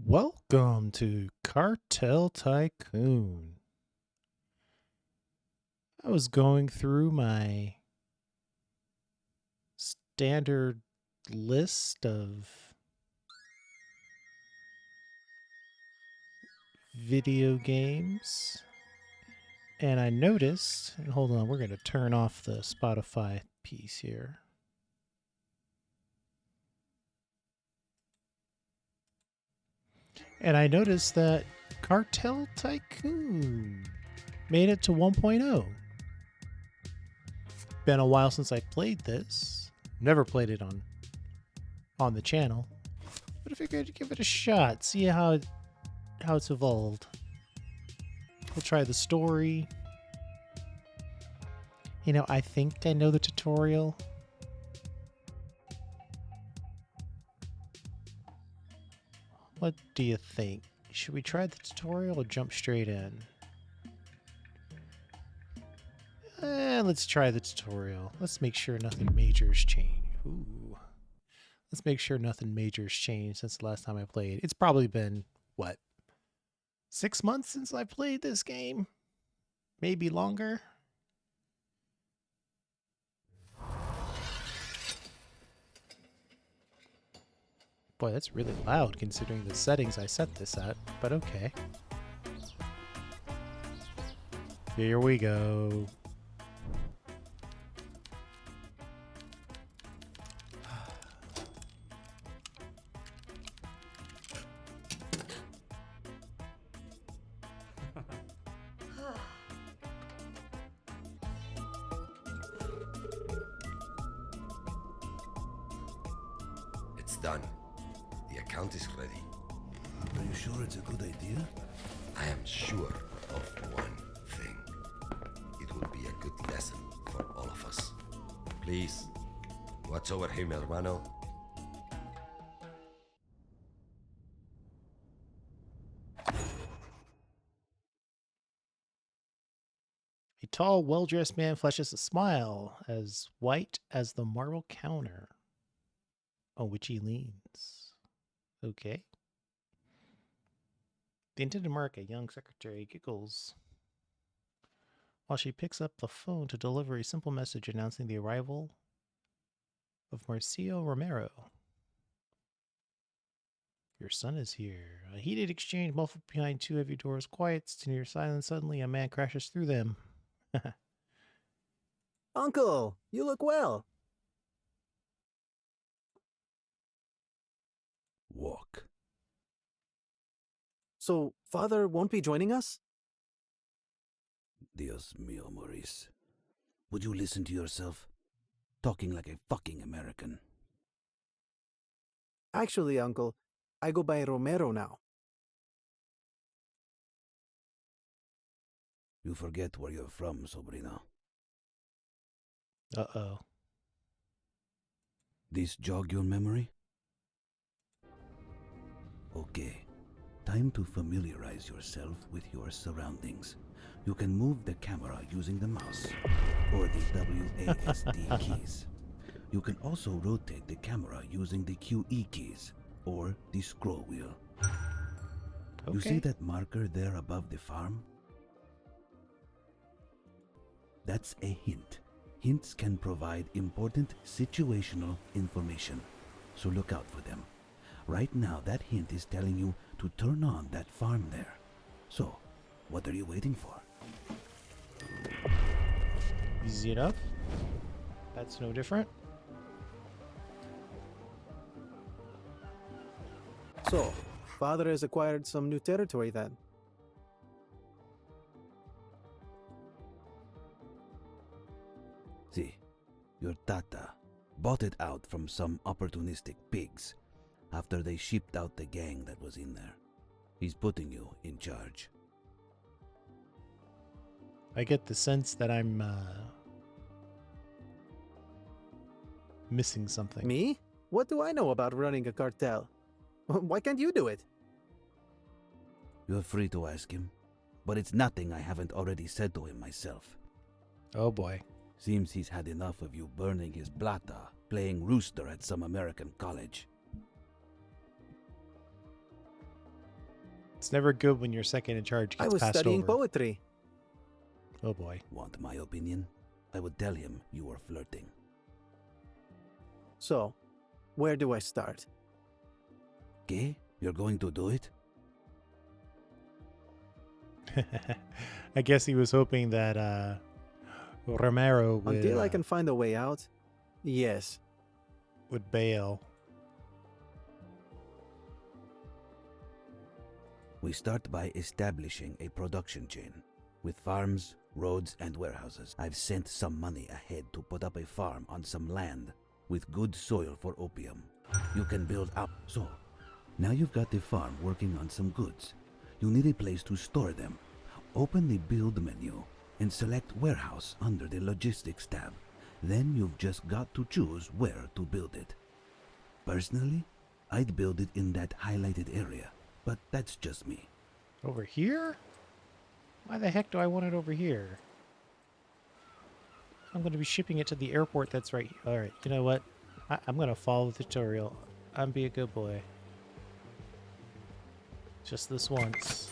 Welcome to Cartel Tycoon. I was going through my standard list of video games, and I noticed, and hold on, we're going to turn off the Spotify piece here. And I noticed that Cartel Tycoon made it to 1.0. Been a while since I played this. Never played it on the channel. But I figured I'd give it a shot, see how it's evolved. We'll try the story. You know, I think I know the tutorial. What do you think? Should we try the tutorial or jump straight in? Let's try the tutorial. Let's make sure nothing major's changed. Ooh. Let's make sure nothing major's changed since the last time I played. It's probably been, what, 6 months since I played this game? Maybe longer? Boy, that's really loud considering the settings I set this at, but okay. Here we go. It's done. The account is ready. Are you sure it's a good idea? I am sure of one thing. It will be a good lesson for all of us. Please, watch over him, hermano. A tall, well-dressed man flashes a smile as white as the marble counter on which he leans. Okay. The intended mark, a young secretary, giggles while she picks up the phone to deliver a simple message announcing the arrival of Marcio Romero. Your son is here. A heated exchange muffled behind two heavy doors quiets to near silence. Suddenly, a man crashes through them. Uncle, you look well. Walk. So, father won't be joining us? Dios mío, Maurice. Would you listen to yourself? Talking like a fucking American. Actually, Uncle, I go by Romero now. You forget where you're from, Sobrino. Uh-oh. This jog your memory? Okay. Time to familiarize yourself with your surroundings. You can move the camera using the mouse or the WASD keys. You can also rotate the camera using the QE keys or the scroll wheel. Okay. You see that marker there above the farm? That's a hint. Hints can provide important situational information, so look out for them. Right now, that hint is telling you to turn on that farm there. So, what are you waiting for? Easy enough. That's no different. So, father has acquired some new territory then. See, your tata bought it out from some opportunistic pigs after they shipped out the gang that was in there. He's putting you in charge. I get the sense that I'm missing something. Me? What do I know about running a cartel? Why can't you do it? You're free to ask him, but it's nothing I haven't already said to him myself. Oh boy. Seems he's had enough of you burning his blata, playing rooster at some American college. It's never good when your second in charge I gets was passed studying over. poetry. Oh boy. Want my opinion? I would tell him you were flirting. So, where do I start? Okay? You're going to do it? I guess he was hoping that Romero would, Until I can find a way out? Yes. would bail. We start by establishing a production chain with farms, roads, and warehouses. I've sent some money ahead to put up a farm on some land with good soil for opium. You can build up. So, now you've got the farm working on some goods. You need a place to store them. Open the build menu and select warehouse under the logistics tab. Then you've just got to choose where to build it. Personally, I'd build it in that highlighted area, but that's just me. Over here? Why the heck do I want it over here? I'm going to be shipping it to the airport that's right here. Alright, you know what? I'm going to follow the tutorial. I'm be a good boy. Just this once.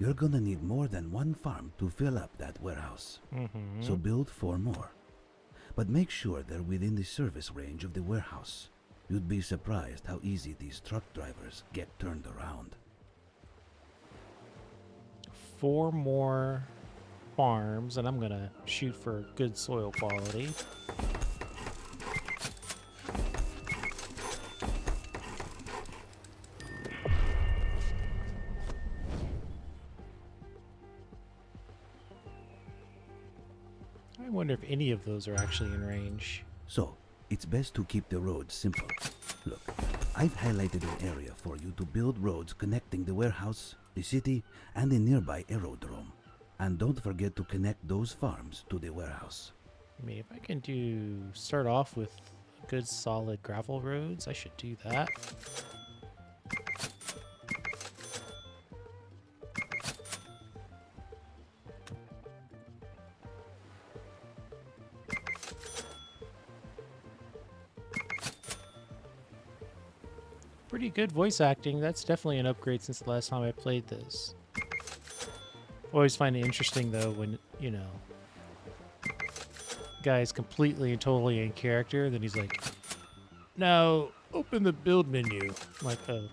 You're gonna need more than one farm to fill up that warehouse. So build 4 more. But make sure they're within the service range of the warehouse. You'd be surprised how easy these truck drivers get turned around. 4 more farms, and I'm going to shoot for good soil quality. I wonder if any of those are actually in range. So, it's best to keep the roads simple. Look, I've highlighted an area for you to build roads connecting the warehouse, the city, and the nearby aerodrome. And don't forget to connect those farms to the warehouse. I mean, if I can start off with good solid gravel roads, I should do that. Pretty good voice acting. That's definitely an upgrade since the last time I played this. Always find it interesting though when, you know, guy's completely and totally in character, then he's like, now open the build menu. I'm like, oh,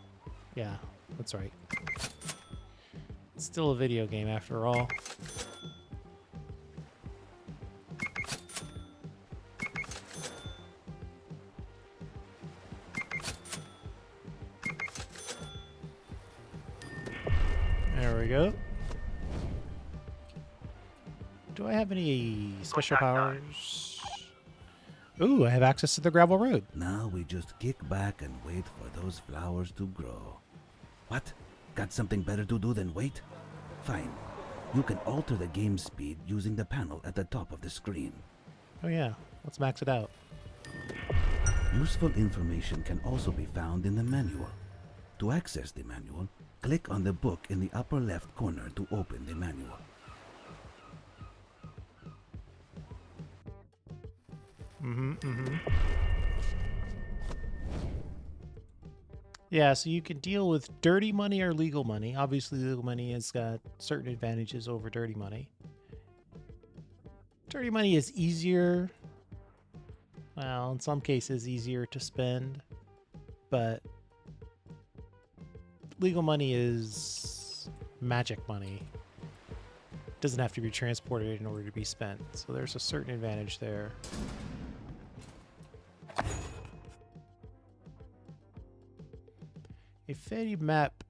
yeah, that's right. It's still a video game after all. There we go. Do I have any special powers? Ooh, I have access to the gravel road. Now we just kick back and wait for those flowers to grow. What? Got something better to do than wait? Fine. You can alter the game speed using the panel at the top of the screen. Oh yeah, let's max it out. Useful information can also be found in the manual. To access the manual, click on the book in the upper left corner to open the manual. Yeah, so you can deal with dirty money or legal money. Obviously, legal money has got certain advantages over dirty money. Dirty money is easier. Well, in some cases, easier to spend. But legal money is magic money. It doesn't have to be transported in order to be spent. So there's a certain advantage there. A faddy map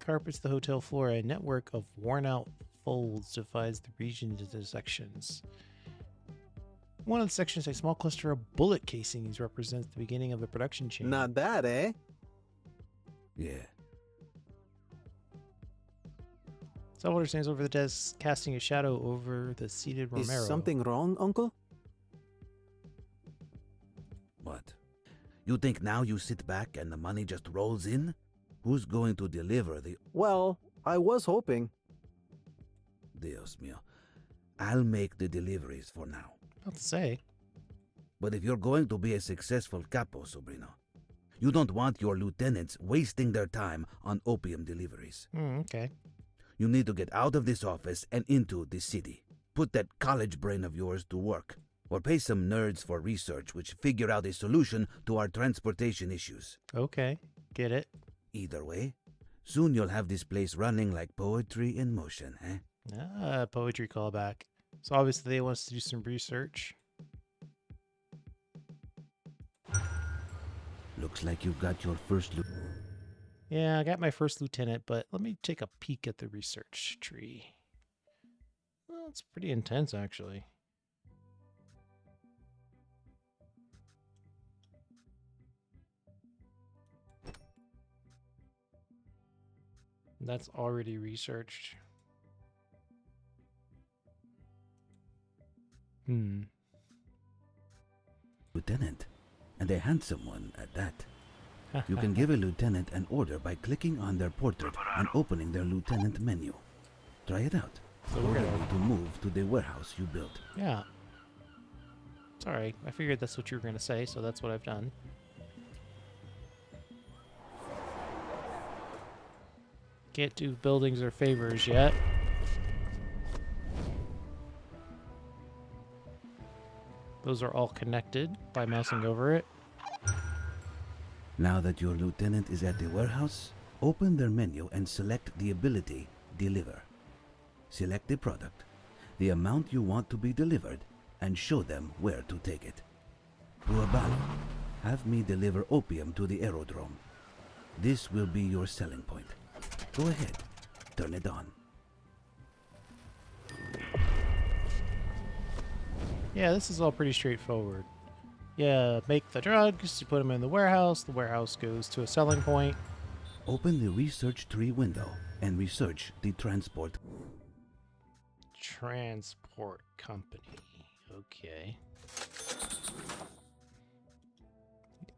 carpets the hotel floor. A network of worn-out folds divides the region into sections. One of the sections, a small cluster of bullet casings, represents the beginning of the production chain. Not bad, eh? Yeah. Salvador stands over the desk, casting a shadow over the seated Romero. Is something wrong, Uncle? What? You think now you sit back and the money just rolls in? Who's going to deliver the... Well, I was hoping. Dios mío. I'll make the deliveries for now. Not to say. But if you're going to be a successful capo, Sobrino, you don't want your lieutenants wasting their time on opium deliveries. Okay. You need to get out of this office and into the city. Put that college brain of yours to work, or pay some nerds for research which figure out a solution to our transportation issues. Okay. Get it. Either way, soon you'll have this place running like poetry in motion, eh? Poetry callback. So obviously they want us to do some research. Looks like you got your first Yeah, I got my first lieutenant, but let me take a peek at the research tree. Well, it's pretty intense, actually. That's already researched. lieutenant, and a handsome one at that. You can give a lieutenant an order by clicking on their portrait and opening their lieutenant menu. Try it out. So Or we're they gonna- need to move to the warehouse you built. Yeah. Sorry, I figured that's what you were going to say, so that's what I've done. Can't do buildings or favors yet. Those are all connected by mousing over it. Now that your lieutenant is at the warehouse, open their menu and select the ability Deliver. Select the product, the amount you want to be delivered, and show them where to take it. Ruabalo, have me deliver opium to the aerodrome. This will be your selling point. Go ahead, turn it on. Yeah, this is all pretty straightforward. Yeah, make the drugs, you put them in the warehouse goes to a selling point. Open the research tree window and research the transport. Transport company. Okay.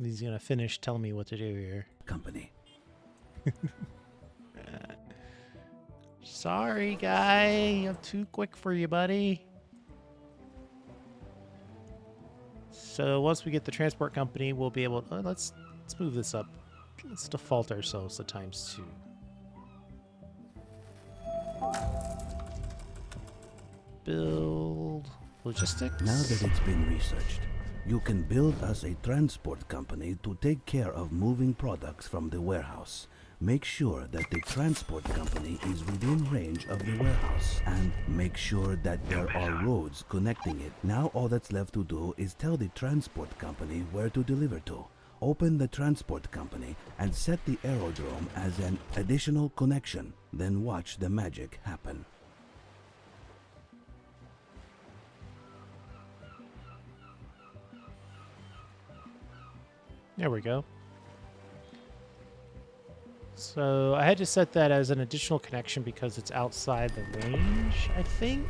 He's gonna finish telling me what to do here. Company. Sorry, guy. I'm too quick for you, buddy. So once we get the transport company, we'll be able to... let's move this up. Let's default ourselves to ×2. Build logistics. Now that it's been researched, you can build us a transport company to take care of moving products from the warehouse. Make sure that the transport company is within range of the warehouse and make sure that there are roads connecting it. Now all that's left to do is tell the transport company where to deliver to. Open the transport company and set the aerodrome as an additional connection. Then watch the magic happen. There we go. So I had to set that as an additional connection because it's outside the range, I think.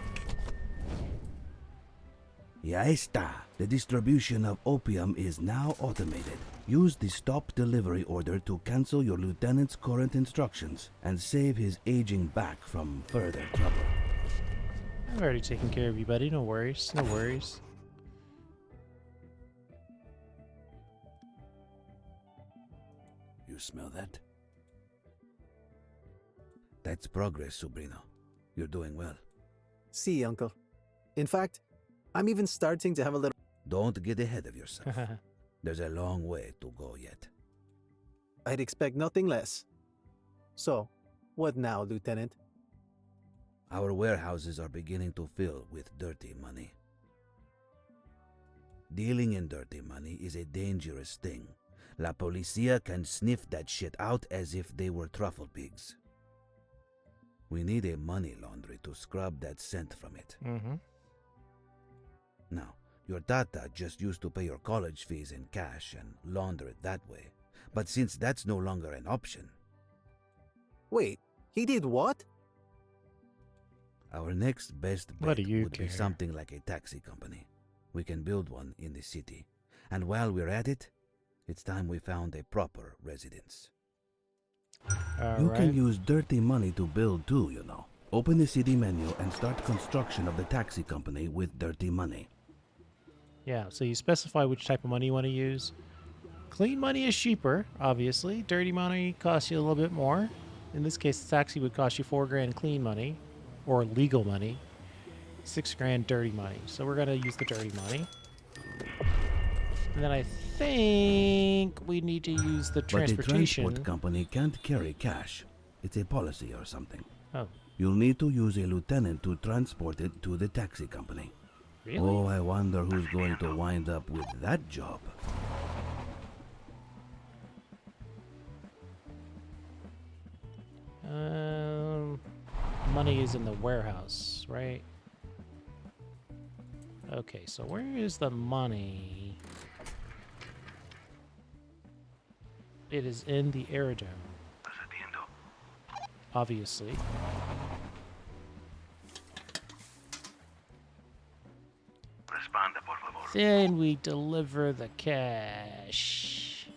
Ya está. The distribution of opium is now automated. Use the stop delivery order to cancel your lieutenant's current instructions and save his aging back from further trouble. I've already taken care of you, buddy. No worries. No worries. You smell that? That's progress, Sobrino. You're doing well. See, Uncle. In fact, I'm even starting to have a little... Don't get ahead of yourself. There's a long way to go yet. I'd expect nothing less. So, what now, Lieutenant? Our warehouses are beginning to fill with dirty money. Dealing in dirty money is a dangerous thing. La Policia can sniff that shit out as if they were truffle pigs. We need a money laundry to scrub that scent from it. Mm-hmm. Now, your tata just used to pay your college fees in cash and launder it that way. But since that's no longer an option, Wait, he did what? our next best What bet do you would care? be something like a taxi company. We can build one in the city. And while we're at it, it's time we found a proper residence. All You right. can use dirty money to build too, you know. Open the city menu and start construction of the taxi company with dirty money. Yeah, so you specify which type of money you want to use. Clean money is cheaper, obviously. Dirty money costs you a little bit more. In this case, the taxi would cost you $4,000 clean money, or legal money. $6,000 dirty money. So we're gonna use the dirty money. And then I think we need to use the But the transportation. transport company can't carry cash. It's a policy or something. Oh, You'll need to use a lieutenant to transport it to the taxi company. really? Oh, I wonder who's going to wind up with that job. Money is in the warehouse, right? Okay, so where is the money? It is in the aerodrome. Obviously. Then we deliver the cash.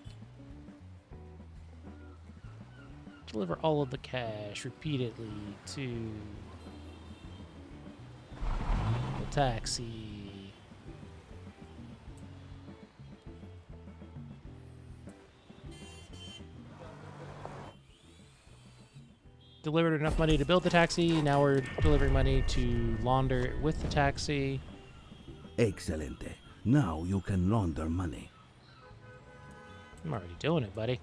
Deliver all of the cash repeatedly to the taxi. Delivered enough money to build the taxi. Now we're delivering money to launder it with the taxi. Excelente. Now you can launder money. I'm already doing it, buddy.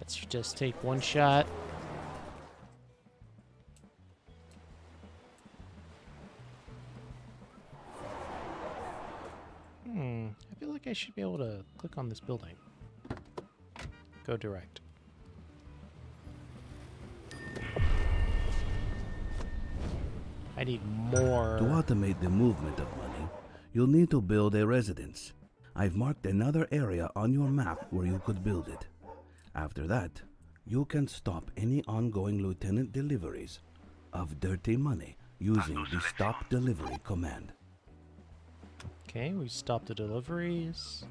Let's just take one shot. I feel like I should be able to click on this building. Go direct. I need more. To automate the movement of money, you'll need to build a residence. I've marked another area on your map where you could build it. After that, you can stop any ongoing lieutenant deliveries of dirty money using the stop delivery command. Okay, we stop the deliveries.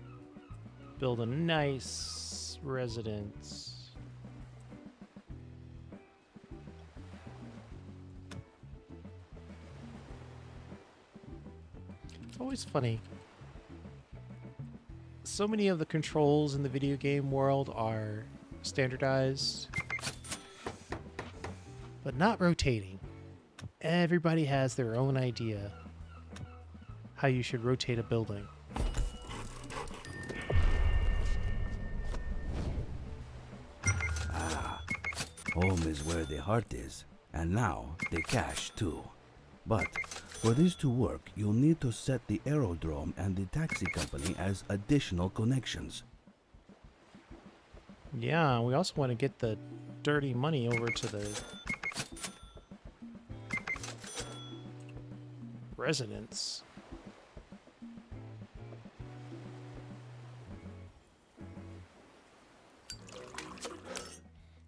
Build a nice residence. It's always funny. So many of the controls in the video game world are standardized, but not rotating. Everybody has their own idea how you should rotate a building. Home is where the heart is, and now the cash too. But for this to work, you'll need to set the aerodrome and the taxi company as additional connections. Yeah, we also want to get the dirty money over to the residents.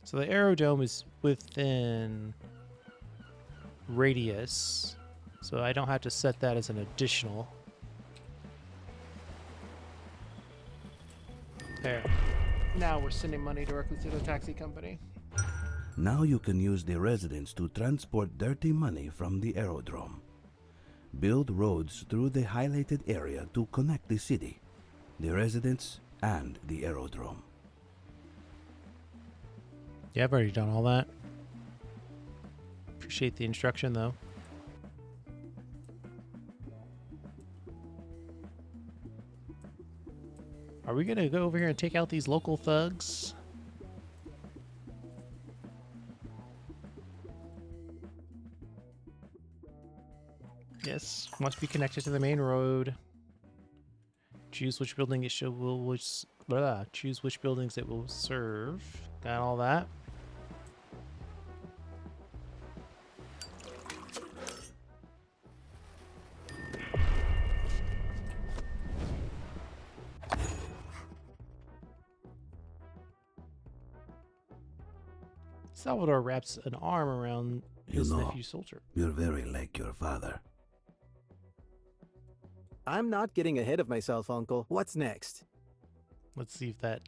So the aerodrome is within radius, so I don't have to set that as an additional. There. Now we're sending money directly to the taxi company. Now you can use the residents to transport dirty money from the aerodrome. Build roads through the highlighted area to connect the city, the residents, and the aerodrome. Yeah, I've already done all that. Appreciate the instruction, though. Are we gonna go over here and take out these local thugs? Yes, must be connected to the main road. Choose which building it choose which buildings it will serve. Got all that. Salvador wraps an arm around his nephew soldier. You're very like your father. I'm not getting ahead of myself, Uncle. What's next? Let's see if that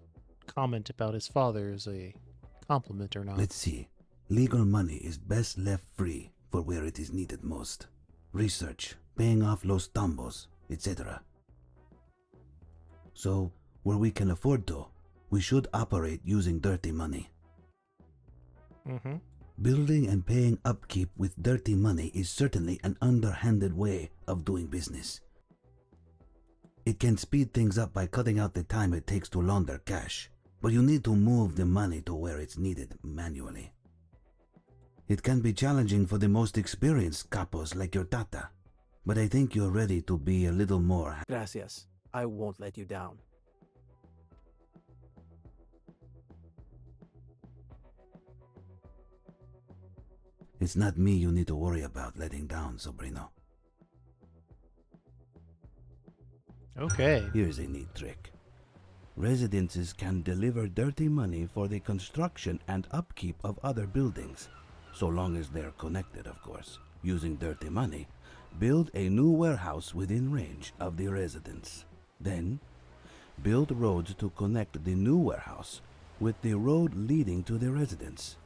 comment about his father is a compliment or not. Let's see. Legal money is best left free for where it is needed most. Research, paying off los tambos, etc. So, where we can afford to, we should operate using dirty money. Mm-hmm. Building and paying upkeep with dirty money is certainly an underhanded way of doing business. It can speed things up by cutting out the time it takes to launder cash, but you need to move the money to where it's needed manually. It can be challenging for the most experienced capos like your tata, but I think you're ready to be a little more. Gracias. I won't let you down. It's not me you need to worry about letting down, Sobrino. Okay. Here's a neat trick. Residences can deliver dirty money for the construction and upkeep of other buildings, so long as they're connected, of course. Using dirty money, build a new warehouse within range of the residence. Then, build roads to connect the new warehouse with the road leading to the residence.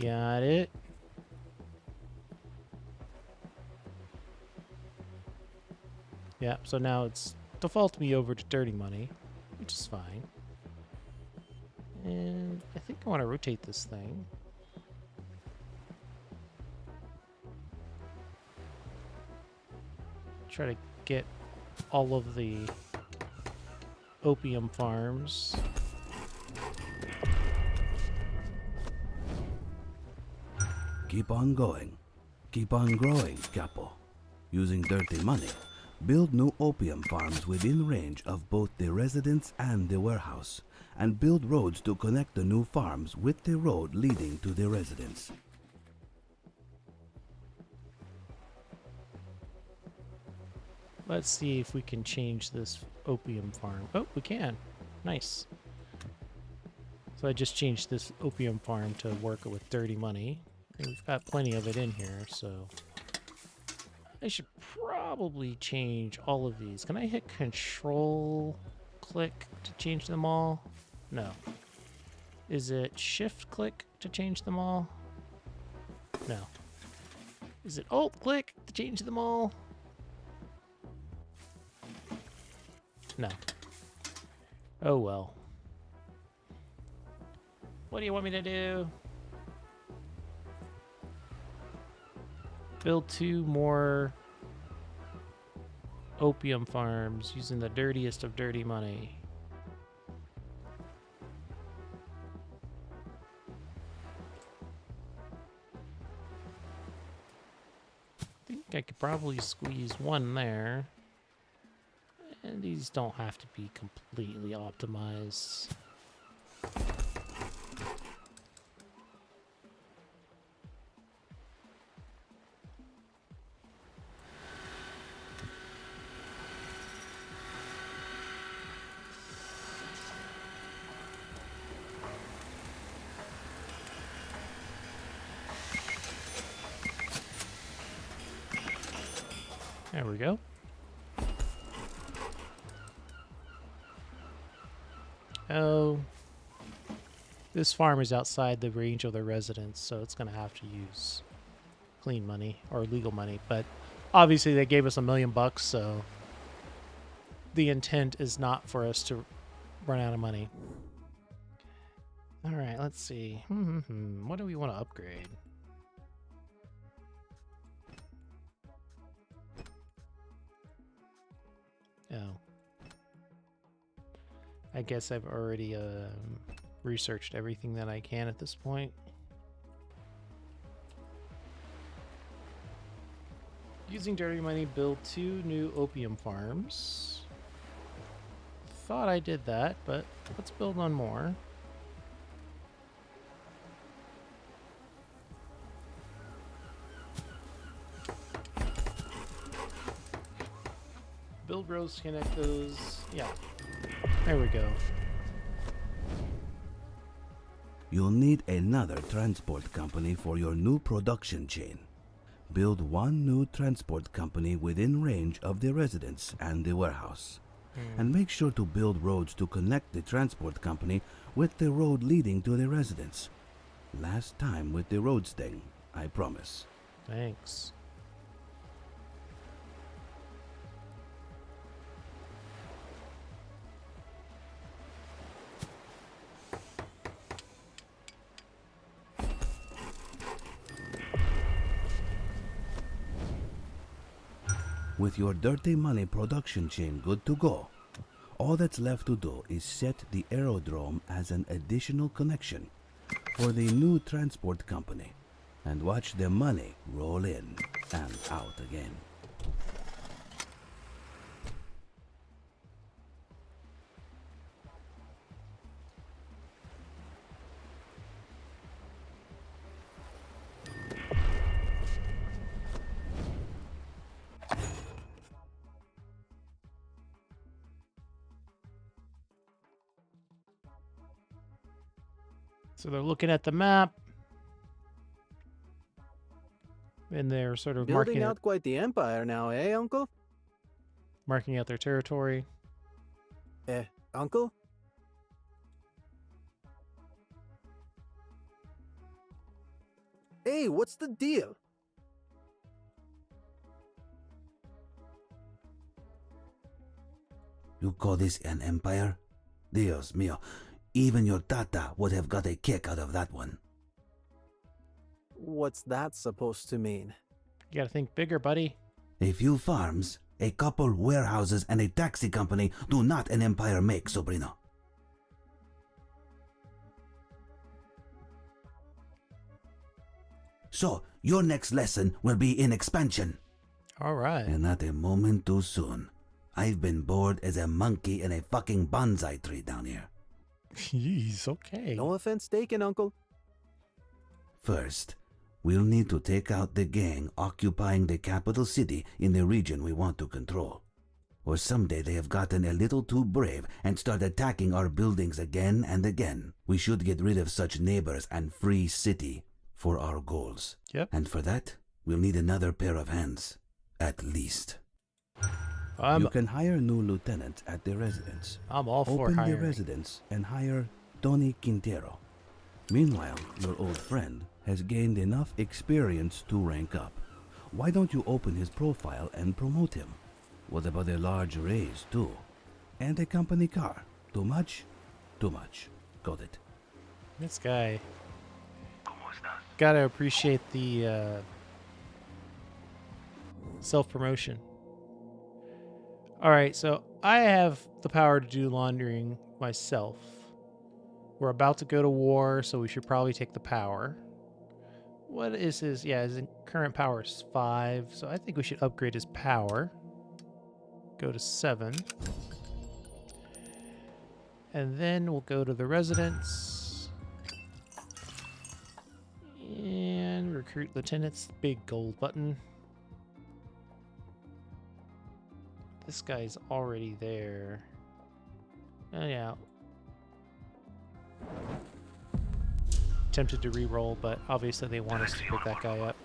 Got it. Yeah, so now it's default me over to dirty money, which is fine. And I think I want to rotate this thing. Try to get all of the opium farms. Keep on going. Keep on growing, Capo. Using dirty money, build new opium farms within range of both the residence and the warehouse, and build roads to connect the new farms with the road leading to the residence. Let's see if we can change this opium farm. Oh, we can. Nice. So I just changed this opium farm to work with dirty money. And we've got plenty of it in here, so I should probably change all of these. Can I hit control click to change them all? No. Is it shift click to change them all? No. Is it alt click to change them all? No. Oh well. What do you want me to do? Build 2 more opium farms using the dirtiest of dirty money. I think I could probably squeeze one there. And these don't have to be completely optimized. There we go. Oh, this farm is outside the range of the residents, so it's going to have to use clean money or legal money. But obviously they gave us $1 million, so the intent is not for us to run out of money. All right, let's see. What do we want to upgrade? Oh. I guess I've already researched everything that I can at this point. Using dirty money, build 2 new opium farms. Thought I did that, but let's build one more. Build roads to connect those. Yeah. There we go. You'll need another transport company for your new production chain. build one new transport company within range of the residence and the warehouse. And make sure to build roads to connect the transport company with the road leading to the residence. Last time with the roads thing, I promise. Thanks. With your dirty money production chain good to go, all that's left to do is set the aerodrome as an additional connection for the new transport company and watch the money roll in and out again. So they're looking at the map. And they're sort of Building out quite the empire now, eh, Uncle? marking out their territory. Uncle? Hey, what's the deal? You call this an empire? Dios mío, even your tata would have got a kick out of that one. What's that supposed to mean? You gotta think bigger, buddy. A few farms, a couple warehouses, and a taxi company do not an empire make, Sobrino. So, your next lesson will be in expansion. All right. And not a moment too soon. I've been bored as a monkey in a fucking bonsai tree down here. Jeez, okay. No offense taken, Uncle. First, we'll need to take out the gang occupying the capital city in the region we want to control. Or someday they have gotten a little too brave and start attacking our buildings again and again. We should get rid of such neighbors and free city for our goals. Yep. And for that, we'll need another pair of hands. At least. I'm You can hire new lieutenants at the residence. all for Open the hiring. residence and hire Tony Quintero. Meanwhile, your old friend has gained enough experience to rank up. Why don't you open his profile and promote him? What about a large raise, too? And a company car. Too much? Too much. Got it. This guy. Gotta appreciate the self-promotion. Alright, so I have the power to do laundering myself. We're about to go to war, so we should probably take the power. What is his... Yeah, his current power is 5, so I think we should upgrade his power. Go to 7. And then we'll go to the residence. And recruit lieutenants. Big gold button. This guy's already there. Oh, yeah. Tempted to re-roll, but obviously they want us to pick that guy up.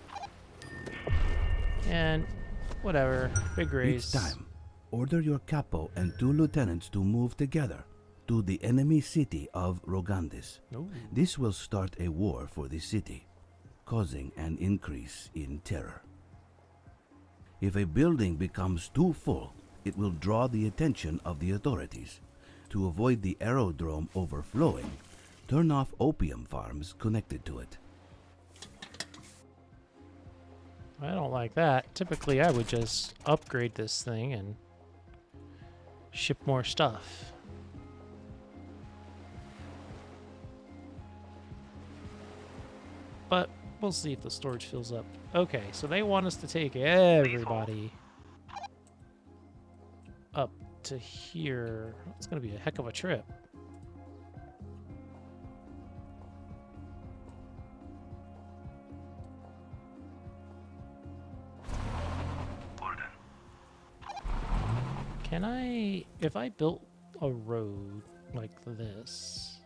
And whatever. Big raise. Each time, order your capo and 2 lieutenants to move together to the enemy city of Rogandis. Ooh. This will start a war for the city, causing an increase in terror. If a building becomes too full, it will draw the attention of the authorities. To avoid the aerodrome overflowing, turn off opium farms connected to it. I don't like that. Typically, I would just upgrade this thing and ship more stuff. But we'll see if the storage fills up. Okay, so they want us to take everybody up to here. It's going to be a heck of a trip. Can I, if I built a road like this,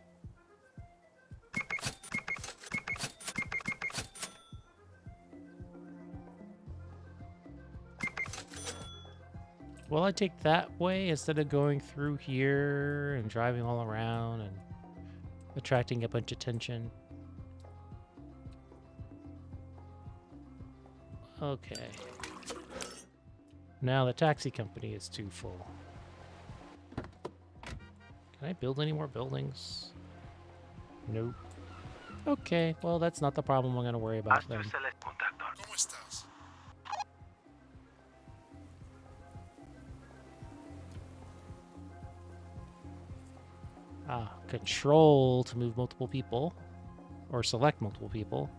Will I take that way instead of going through here and driving all around and attracting a bunch of attention? Okay. Now the taxi company is too full. Can I build any more buildings? Nope. Okay, well that's not the problem I'm gonna worry about then. Ah, control to move multiple people. Or select multiple people.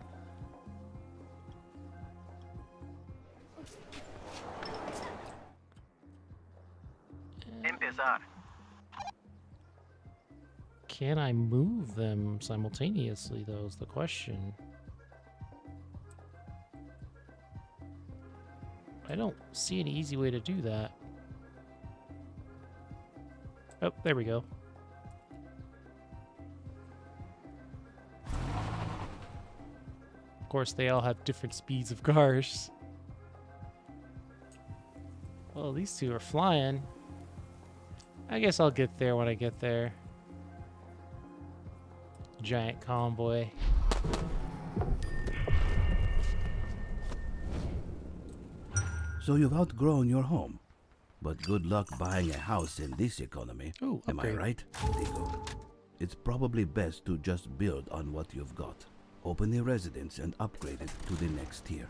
Can I move them simultaneously, though, is the question. I don't see any easy way to do that. Oh, there we go. Of course, they all have different speeds of cars. Well, these two are flying. I guess I'll get there when I get there. Giant convoy. So you've outgrown your home. But good luck buying a house in this economy. Ooh, Am I upgrade. right, Tico? It's probably best to just build on what you've got. Open the residence and upgrade it to the next tier.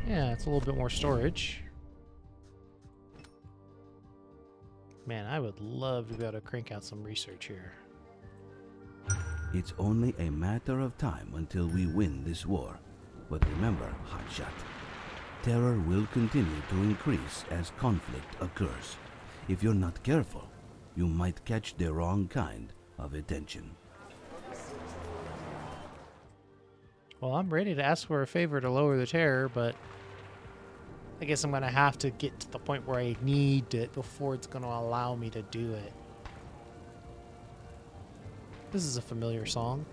Yeah, it's a little bit more storage. Man, I would love to be able to crank out some research here. It's only a matter of time until we win this war. But remember, Hotshot, terror will continue to increase as conflict occurs. If you're not careful, you might catch the wrong kind of attention. Well, I'm ready to ask for a favor to lower the terror, but I guess I'm going to have to get to the point where I need it before it's going to allow me to do it. This is a familiar song.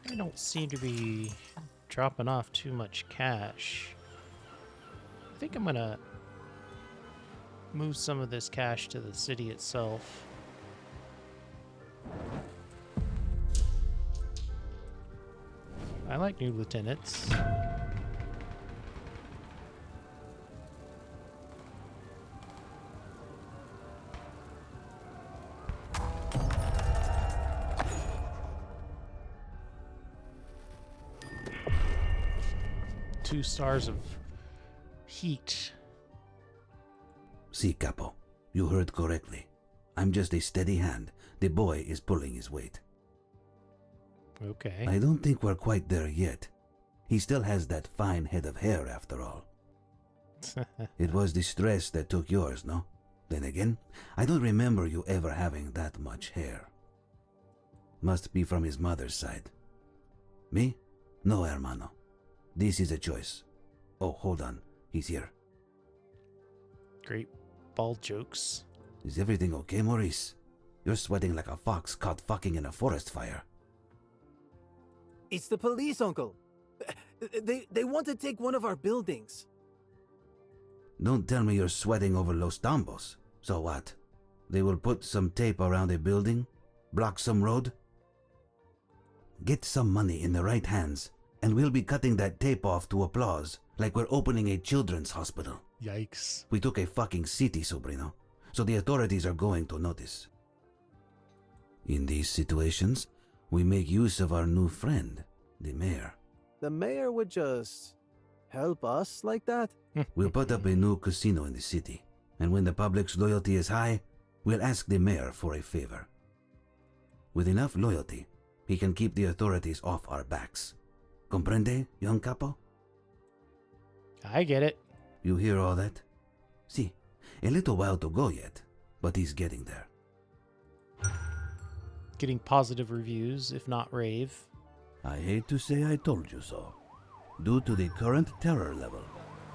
I don't seem to be dropping off too much cash. I think I'm gonna move some of this cash to the city itself. I like new lieutenants. Two stars of heat. See, Capo, you heard correctly. I'm just a steady hand. The boy is pulling his weight. Okay. I don't think we're quite there yet. He still has that fine head of hair after all. It was the stress that took yours, no? Then again, I don't remember you ever having that much hair. Must be from his mother's side. Me? No, hermano. This is a choice. Oh, hold on. He's here. Great bald jokes. Is everything okay, Maurice? You're sweating like a fox caught fucking in a forest fire. It's the police, Uncle. They want to take one of our buildings. Don't tell me you're sweating over Los Tambos. So what? They will put some tape around a building? Block some road? Get some money in the right hands, and we'll be cutting that tape off to applause, like we're opening a children's hospital. Yikes. We took a fucking city, Sobrino, so the authorities are going to notice. In these situations, we make use of our new friend, the mayor. The mayor would just help us like that? We'll put up a new casino in the city, and when the public's loyalty is high, we'll ask the mayor for a favor. With enough loyalty, he can keep the authorities off our backs. Comprende, young capo? I get it. You hear all that? See, a little while to go yet, but he's getting there. Getting positive reviews, if not rave. I hate to say I told you so. Due to the current terror level,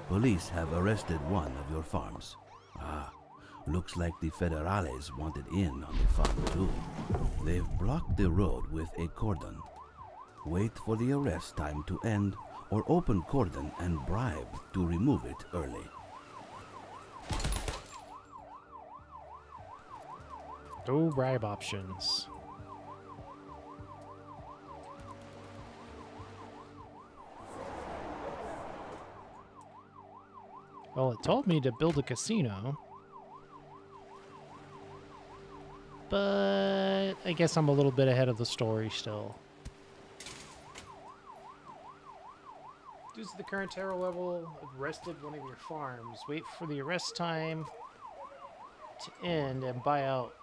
police have arrested one of your farms. Looks like the Federales wanted in on the fun too. They've blocked the road with a cordon. Wait for the arrest time to end, or open cordon and bribe to remove it early. No bribe options. Well, it told me to build a casino. But I guess I'm a little bit ahead of the story still. Due to the current terror level, arrested one of your farms. Wait for the arrest time to end and buy out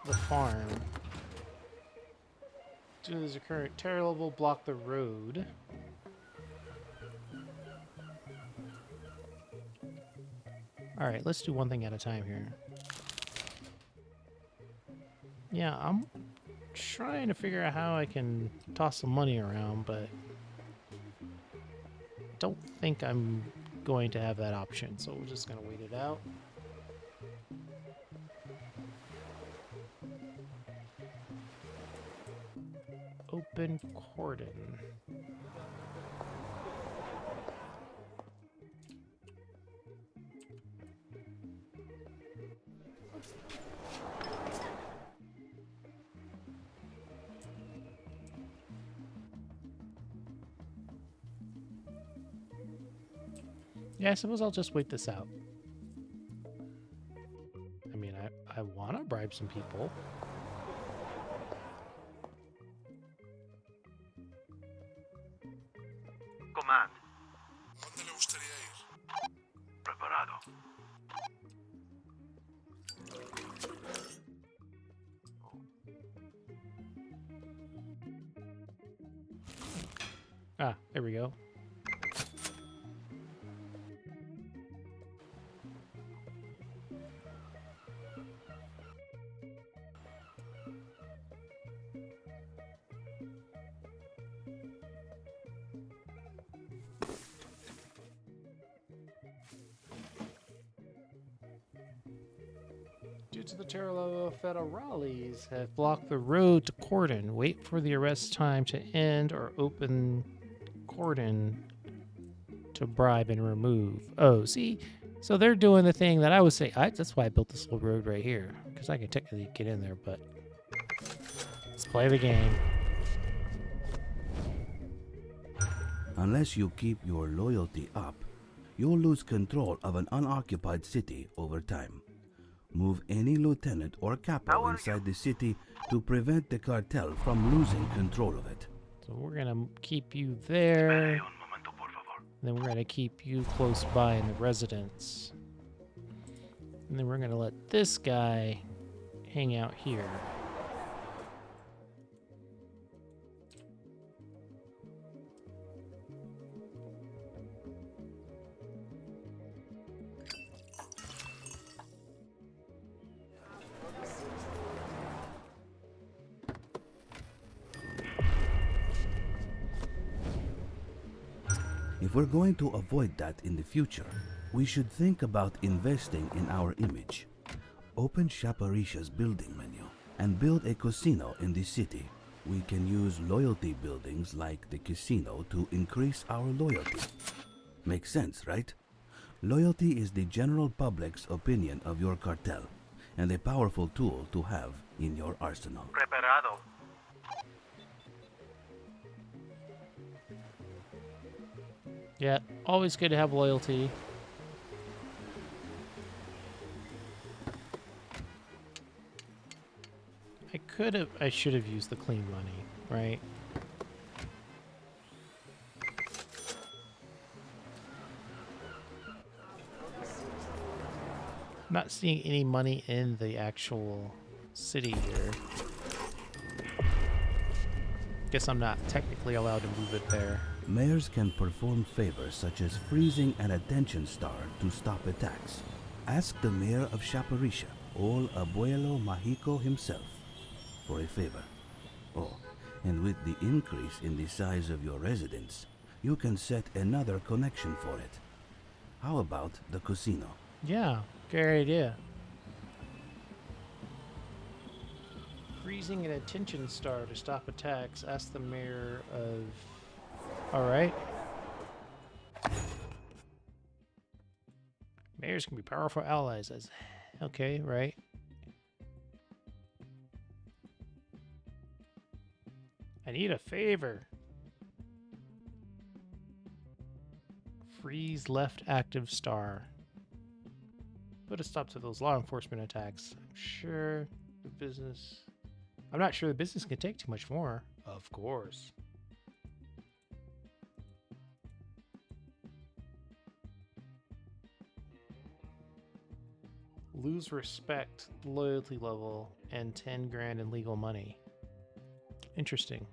the farm. Due to the current terror level, block the road. Alright, let's do one thing at a time here. Yeah, I'm trying to figure out how I can toss some money around, but don't think I'm going to have that option, so we're just going to wait it out. Open cordon. Yeah, I suppose I'll just wait this out. I mean, I want to bribe some people. Command. ¿Dónde le gustaría ir? Preparado. Ah, there we go. Due to the terror level, Federales have blocked the road to cordon. Wait for the arrest time to end or open cordon to bribe and remove. Oh, see? So they're doing the thing that I would say. That's why I built this little road right here. Because I can technically get in there, but let's play the game. Unless you keep your loyalty up, you'll lose control of an unoccupied city over time. Move any lieutenant or capo inside the city to prevent the cartel from losing control of it. So we're going to keep you there. Un momento, por favor. Then we're going to keep you close by in the residence. And then we're going to let this guy hang out here. If we're going to avoid that in the future, we should think about investing in our image. Open Chaparisha's building menu and build a casino in the city. We can use loyalty buildings like the casino to increase our loyalty. Makes sense, right? Loyalty is the general public's opinion of your cartel and a powerful tool to have in your arsenal. Preparado. Yeah, always good to have loyalty. I should have used the clean money, right? Not seeing any money in the actual city here. Guess I'm not technically allowed to move it there. Mayors can perform favors such as freezing an attention star to stop attacks. Ask the mayor of Chaparisha old Abuelo Mágico himself for a favor. Oh, and with the increase in the size of your residence, you can set another connection for it. How about the casino? Yeah, great idea. Freezing an attention star to stop attacks. Ask the mayor of... Alright. Mayors can be powerful allies. As okay, right. I need a favor. Freeze left active star. Put a stop to those law enforcement attacks. I'm sure the business... I'm not sure the business can take too much more. Of course. Lose respect, loyalty level, and 10 grand in legal money. Interesting.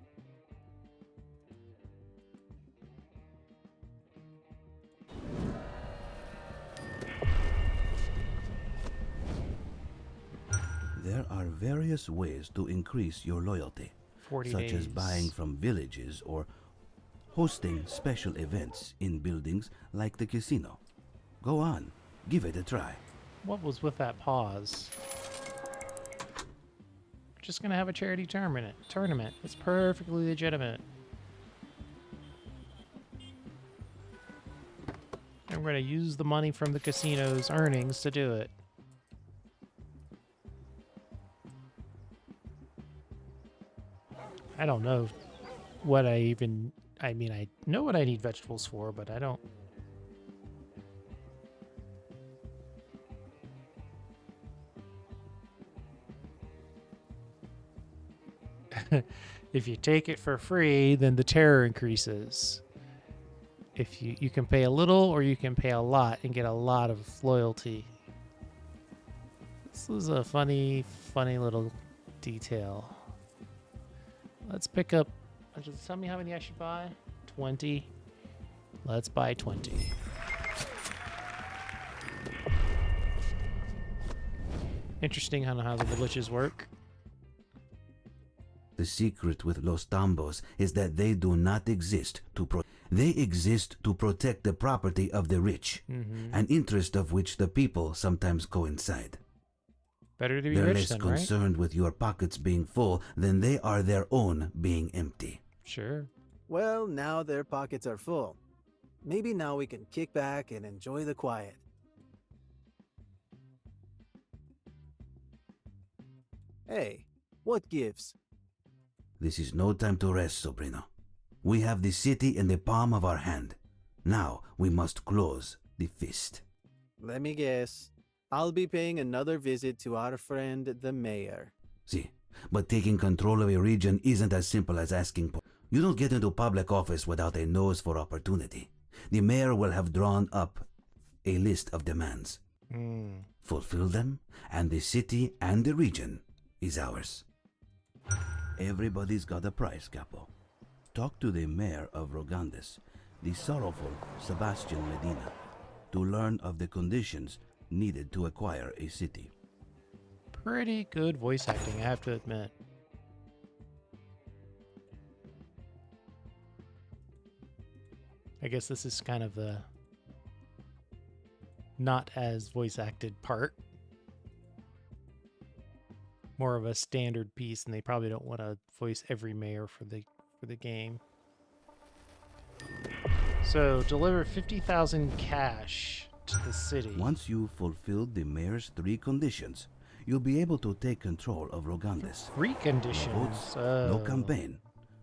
There are various ways to increase your loyalty, 40 such days. as buying from villages or hosting special events in buildings like the casino. Go on, give it a try. What was with that pause? We're just gonna have a charity tournament. It's perfectly legitimate. And we're gonna use the money from the casino's earnings to do it. I don't know what I mean, I know what I need vegetables for, but I don't. If you take it for free, then the terror increases. If you can pay a little or you can pay a lot and get a lot of loyalty. This is a funny little detail. Let's pick up. Just tell me how many I should buy. 20. Let's buy 20. Interesting how the villages work. The secret with Los Tambos is that they do not exist they exist to protect the property of the rich, an interest of which the people sometimes coincide. Better to be They're rich less then, right? concerned with your pockets being full than they are their own being empty. Sure. Well, now their pockets are full. Maybe now we can kick back and enjoy the quiet. Hey, what gives? This is no time to rest, Sobrino. We have the city in the palm of our hand. Now we must close the fist. Let me guess. I'll be paying another visit to our friend, the mayor. See, but taking control of a region isn't as simple as asking. You don't get into public office without a nose for opportunity. The mayor will have drawn up a list of demands. Fulfill them, and the city and the region is ours. Everybody's got a price, Capo. Talk to the mayor of Rogandes, the sorrowful Sebastian Medina, to learn of the conditions needed to acquire a city. Pretty good voice acting, I have to admit. I guess this is kind of the not as voice acted part. More of a standard piece, and they probably don't want to voice every mayor for the game. So deliver 50,000 cash to the city. Once you've fulfilled the mayor's 3 conditions, you'll be able to take control of Rogandes. 3 No conditions. votes, no campaign,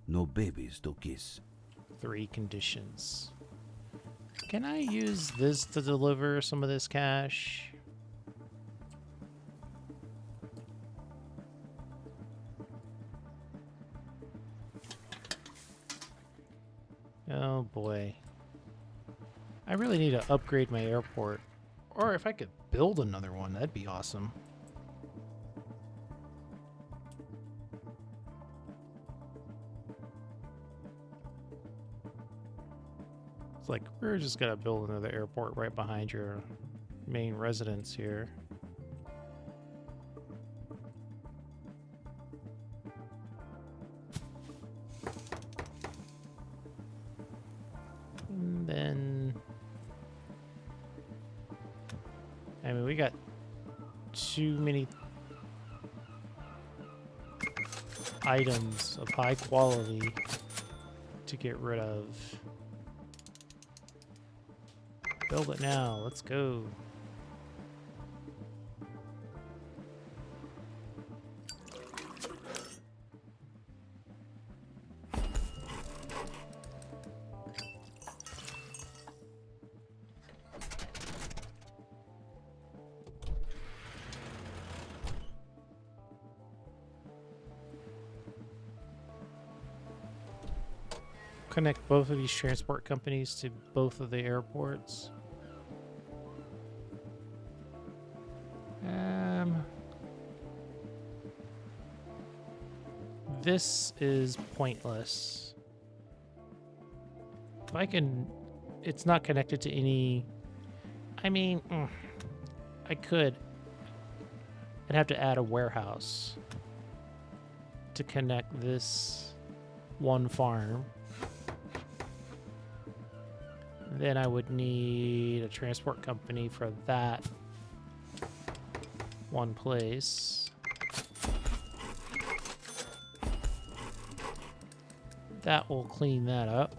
no babies to kiss. 3 conditions. Can I use this to deliver some of this cash? Oh boy. I really need to upgrade my airport. Or if I could build another one, that'd be awesome. It's like, we're just gonna build another airport right behind your main residence here. too many items of high quality to get rid of. Build it now. Let's go. Connect both of these transport companies to both of the airports. This is pointless. If I can... It's not connected to any... I mean, I could. I'd have to add a warehouse to connect this one farm. Then I would need a transport company for that one place. That will clean that up.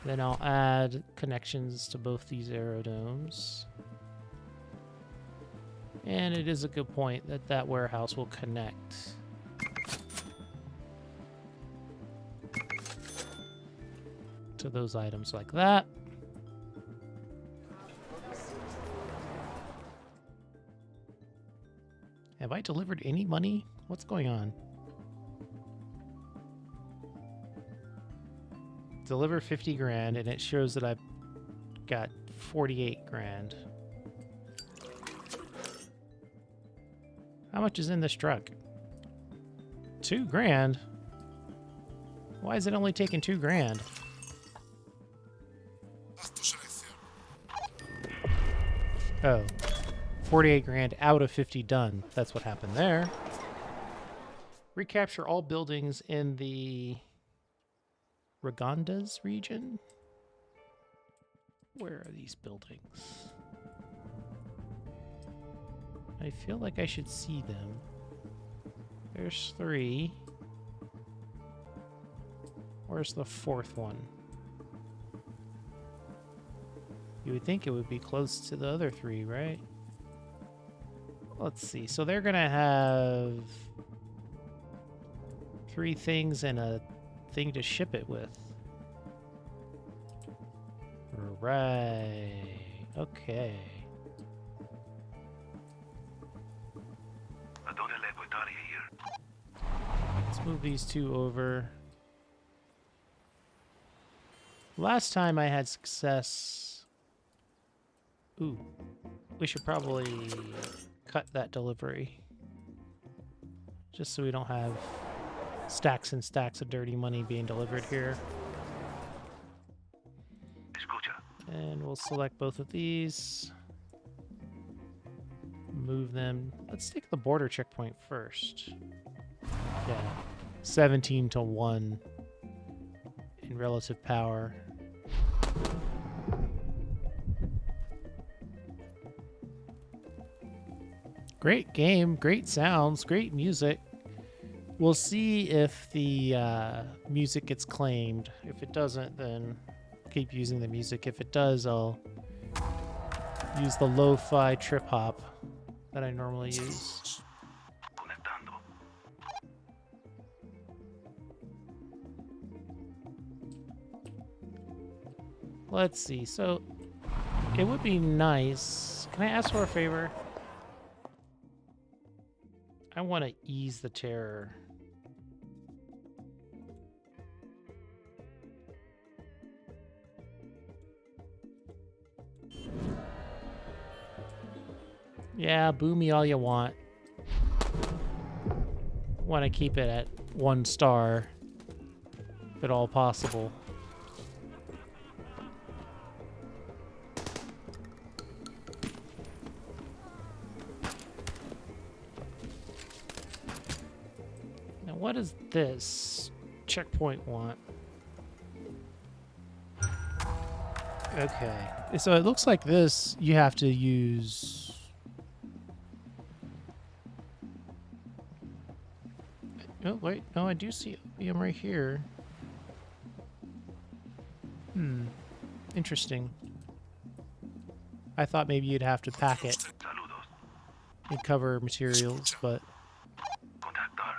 Then I'll add connections to both these aerodomes. And it is a good point that that warehouse will connect. To those items like that. Have I delivered any money? What's going on? Deliver 50 grand and it shows that I've got 48 grand. How much is in this truck? 2 grand? Why is it only taking 2 grand? Oh, 48 grand out of 50 done. That's what happened there. Recapture all buildings in the Ragondas region. Where are these buildings? I feel like I should see them. There's 3. Where's the 4th one? You would think it would be close to the other 3, right? Let's see. So they're going to have 3 things and a thing to ship it with. Right. Okay. Let's move these 2 over. Last time I had success... Ooh, we should probably cut that delivery. Just so we don't have stacks and stacks of dirty money being delivered here. And we'll select both of these. Move them. Let's take the border checkpoint first. Yeah, 17 to 1 in relative power. Great game, great sounds, great music. We'll see if the music gets claimed. If it doesn't, then keep using the music. If it does, I'll use the lo-fi trip hop that I normally use. Let's see. So it would be nice. Can I ask for a favor? I want to ease the terror. Yeah, boo me all you want. Want to keep it at 1 star, if at all possible. Now, what does this checkpoint want? Okay, so it looks like this, you have to use Oh, wait. No, I do see opium right here. Interesting. I thought maybe you'd have to pack it Saludos. and cover materials, but Contactar.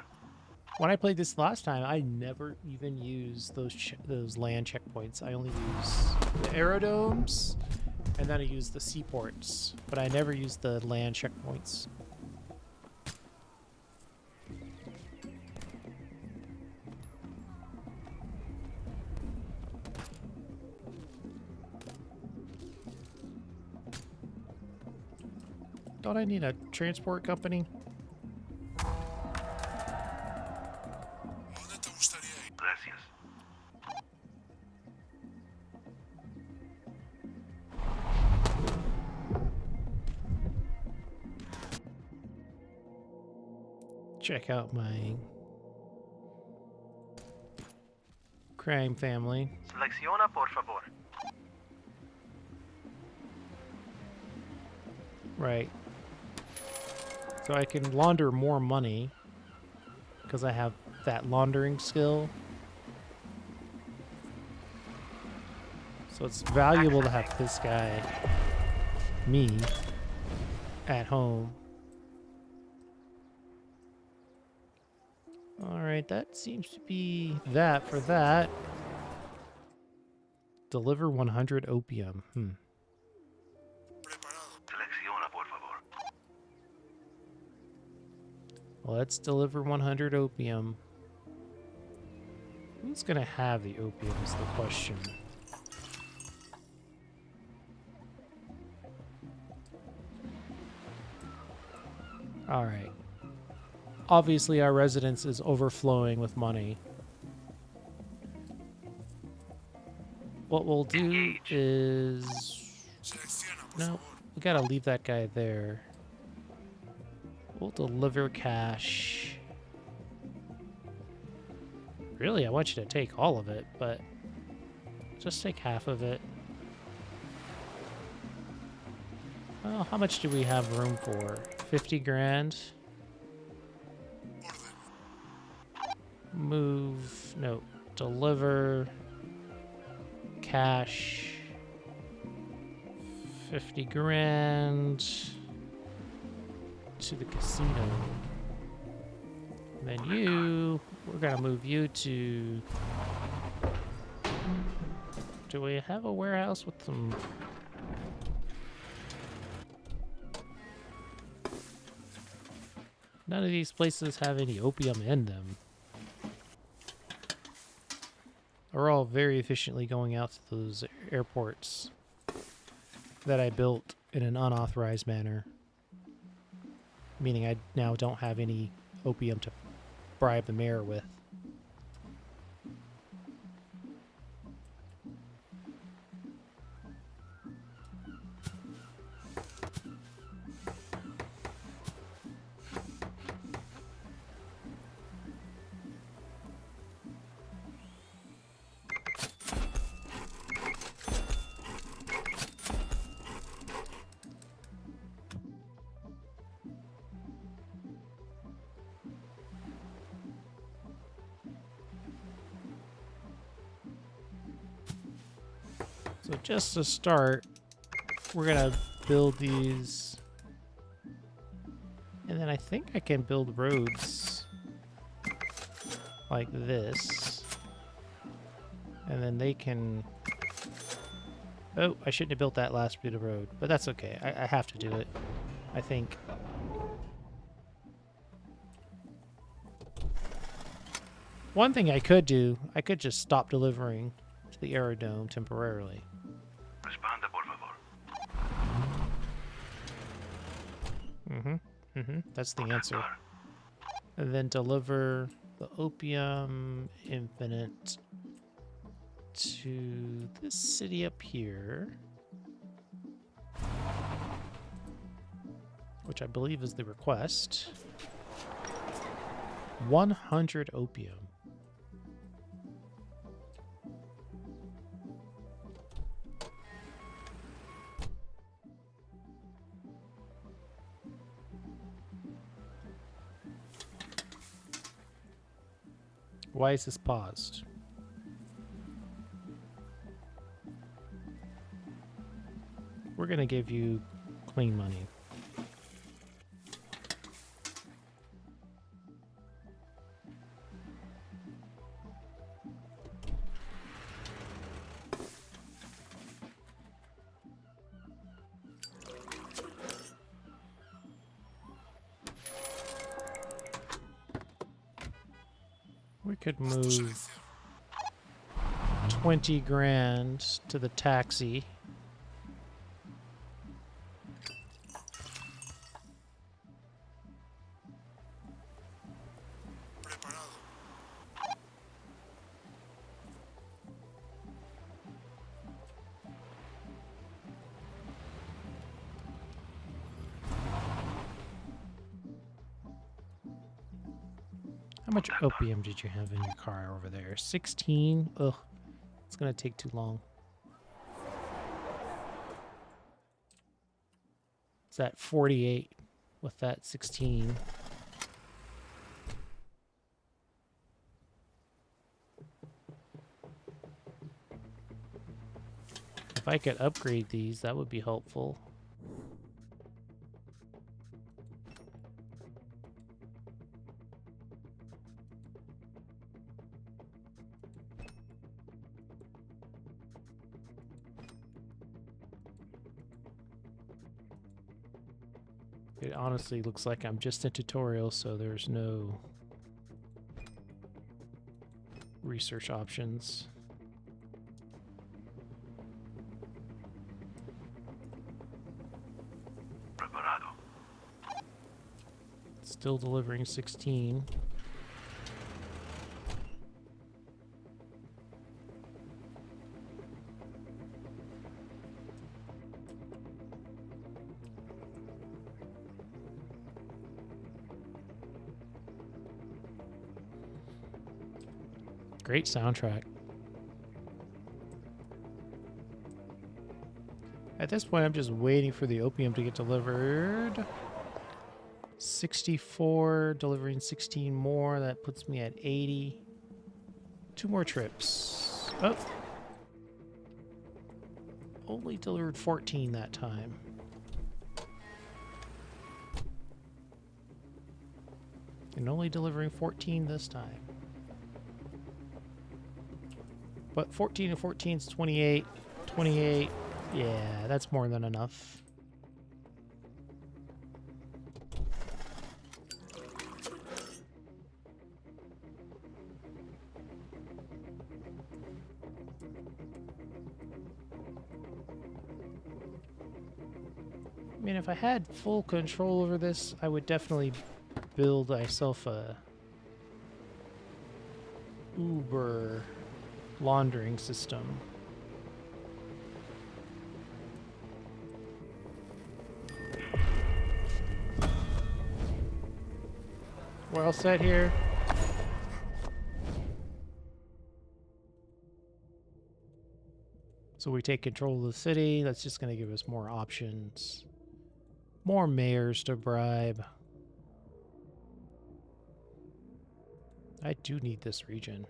when I played this last time, I never even used those land checkpoints. I only use the aerodomes, and then I use the seaports, but I never used the land checkpoints. Don't I need a transport company? Gracias. Check out my crime family. Selecciona, por favor. Right. So I can launder more money because I have that laundering skill. So it's valuable to have this guy, me, at home. Alright, that seems to be that for that. Deliver 100 opium. Selecciona, por favor. Let's deliver 100 opium. Who's gonna have the opium is the question. Alright. Obviously our residence is overflowing with money. What we'll do Engage. is... No, we gotta leave that guy there. We'll deliver cash. Really, I want you to take all of it, but just take half of it. Well, how much do we have room for? 50 grand? Move, no, deliver, cash, 50 grand to the casino. And then you, we're gonna move you to, do we have a warehouse with some? None of these places have any opium in them. We're all very efficiently going out to those airports that I built in an unauthorized manner. Meaning I now don't have any opium to bribe the mayor with. So just to start, we're gonna build these, and then I think I can build roads like this, and then they can... Oh, I shouldn't have built that last bit of road, but that's okay. I have to do it, I think. One thing I could do, I could just stop delivering to the aerodome temporarily. Responda, por favor. That's the answer. And then deliver the opium infinite to this city up here, which I believe is the request. 100 opium. Why is this paused? We're gonna give you clean money. We could move 20 grand to the taxi. How much opium did you have in your car over there? 16? Ugh, it's gonna take too long. It's at 48 with that 16. If I could upgrade these, that would be helpful. It honestly looks like I'm just in tutorial, so there's no research options. Preparado. Still delivering 16. Great soundtrack. At this point, I'm just waiting for the opium to get delivered. 64, delivering 16 more. That puts me at 80. 2 more trips. Oh. Only delivered 14 that time. And only delivering 14 this time. But 14 and 14 is 28. 28. Yeah, that's more than enough. I mean, if I had full control over this, I would definitely build myself a Uber laundering system. We're all set here. So we take control of the city. That's just going to give us more options. More mayors to bribe. I do need this region.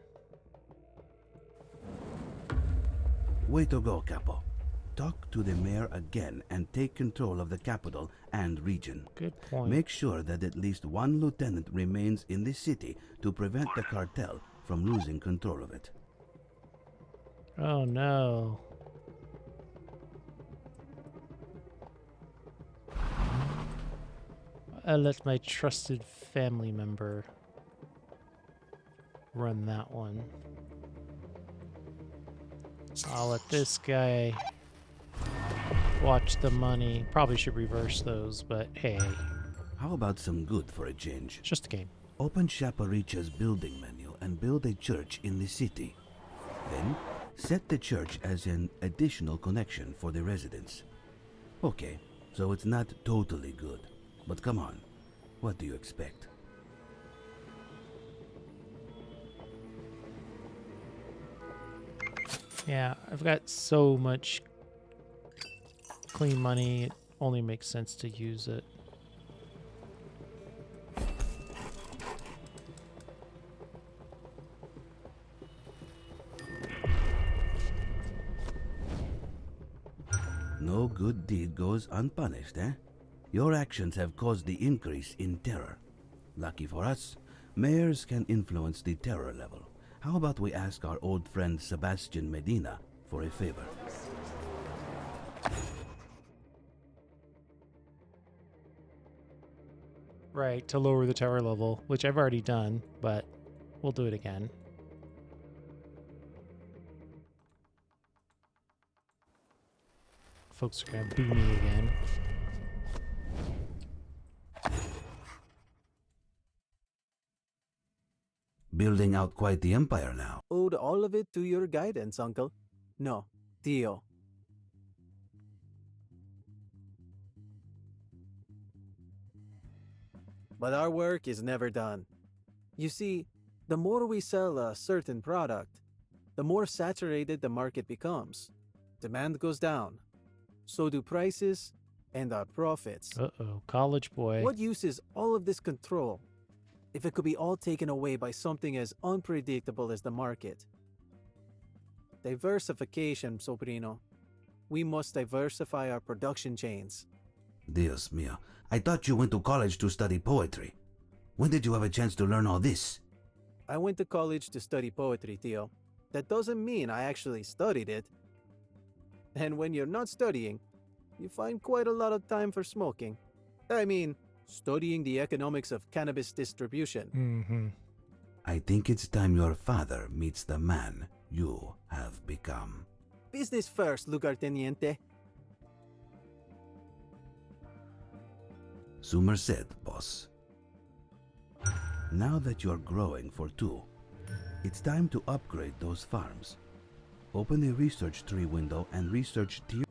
Way to go, Capo. Talk to the mayor again and take control of the capital and region. Good point. Make sure that at least one lieutenant remains in the city to prevent the cartel from losing control of it. Oh no. I'll let my trusted family member run that one. I'll let this guy watch the money. Probably should reverse those, but hey, How about some good for a change? it's just a game. Open Chaparicha's building menu and build a church in the city. Then, set the church as an additional connection for the residents. Okay, so it's not totally good. But come on, what do you expect? Yeah, I've got so much clean money, it only makes sense to use it. No good deed goes unpunished, eh? Your actions have caused the increase in terror. Lucky for us, mayors can influence the terror level. How about we ask our old friend Sebastian Medina for a favor? Right, to lower the tower level, which I've already done, but we'll do it again. Folks are gonna boo me again. Building out quite the empire now. Owed all of it to your guidance, Uncle. No, Tio. But our work is never done. You see, the more we sell a certain product, the more saturated the market becomes. Demand goes down. So do prices and our profits. Uh-oh, college boy. What use is all of this control if it could be all taken away by something as unpredictable as the market? Diversification, Sobrino. We must diversify our production chains. Dios mío, I thought you went to college to study poetry. When did you have a chance to learn all this? I went to college to study poetry, Tio. That doesn't mean I actually studied it. And when you're not studying, you find quite a lot of time for smoking. I mean, studying the economics of cannabis distribution. Mm-hmm. I think it's time your father meets the man you have become. Business first, Lugarteniente. Sumer said, boss. Now that you're growing for two, it's time to upgrade those farms. Open the research tree window and research tier.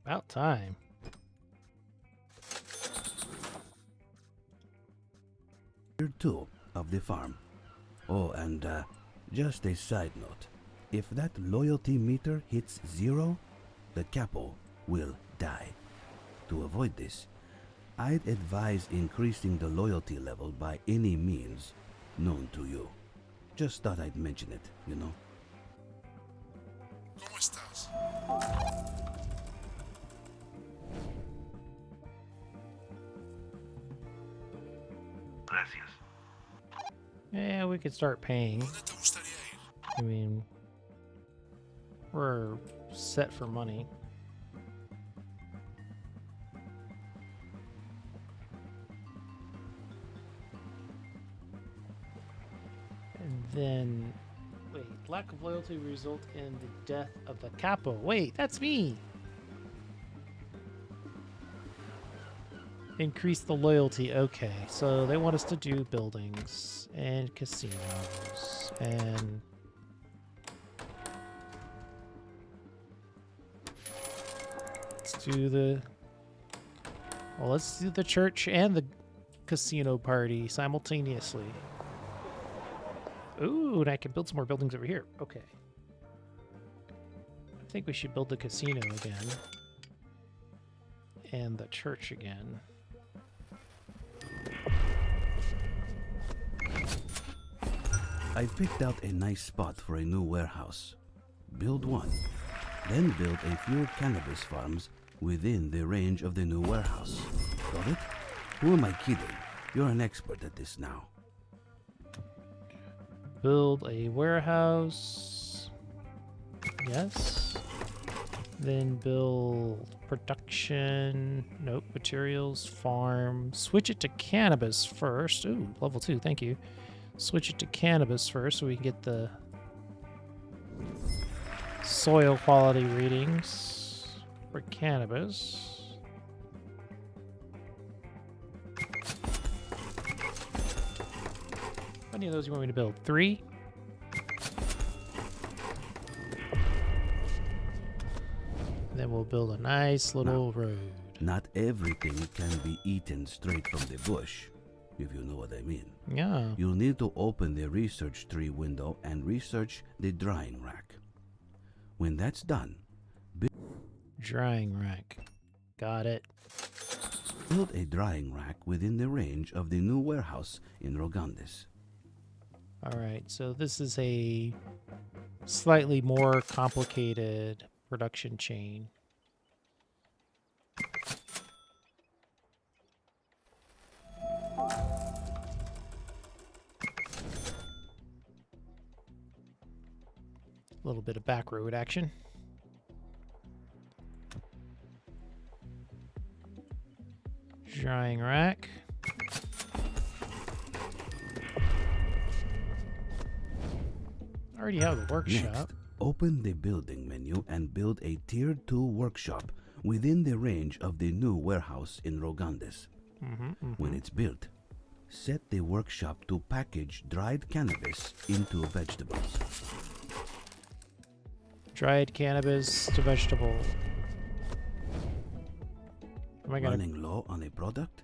About time. Tier 2 of the farm. Oh, and just a side note. If that loyalty meter hits 0, the capo will die. To avoid this, I'd advise increasing the loyalty level by any means known to you. Just thought I'd mention it, you know. ¿Cómo estás? Gracias. Yeah, we could start paying. ¿Dónde te gustaría ir? I mean, we're set for money. And then, wait, lack of loyalty will result in the death of the capo. Wait, that's me! Increase the loyalty. Okay, so they want us to do buildings and casinos and let's do the church and the casino party simultaneously. Ooh, and I can build some more buildings over here. Okay. I think we should build the casino again. And the church again. I picked out a nice spot for a new warehouse. Build one, then build a few cannabis farms within the range of the new warehouse. Got it? Who am I kidding? You're an expert at this now. Build a warehouse. Yes. Then build production. Nope. Materials. Farm. Switch it to cannabis first. Ooh, level 2. Thank you. Switch it to cannabis first so we can get the soil quality readings for cannabis. How many of those you want me to build? 3? Then we'll build a nice little road. Not everything can be eaten straight from the bush, if you know what I mean. Yeah. You'll need to open the research tree window and research the drying rack. When that's done, Drying rack. Got it. build a drying rack within the range of the new warehouse in Rogandes. Alright, so this is a slightly more complicated production chain. little bit of back road action. Drying rack. I already have the workshop. Next, open the building menu and build a Tier 2 workshop within the range of the new warehouse in Rogandis. When it's built, set the workshop to package dried cannabis into vegetables. Dried cannabis to vegetable. Am I gonna Running low on a product?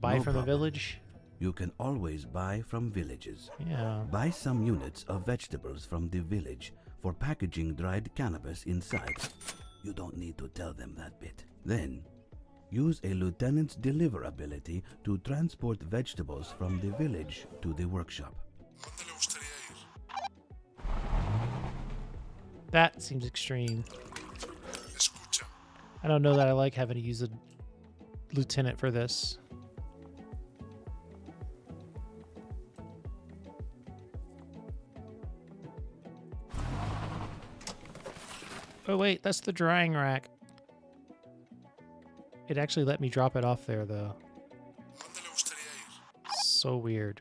buy No from the problem. village? You can always buy from villages. Yeah. Buy some units of vegetables from the village for packaging dried cannabis inside. You don't need to tell them that bit. Then, use a lieutenant's deliver ability to transport vegetables from the village to the workshop. ¿Dónde le gustaría ir? That seems extreme. Escucha. I don't know that I like having to use a lieutenant for this. Oh wait, that's the drying rack. It actually let me drop it off there though. ¿Dónde le gustaría ir? So weird.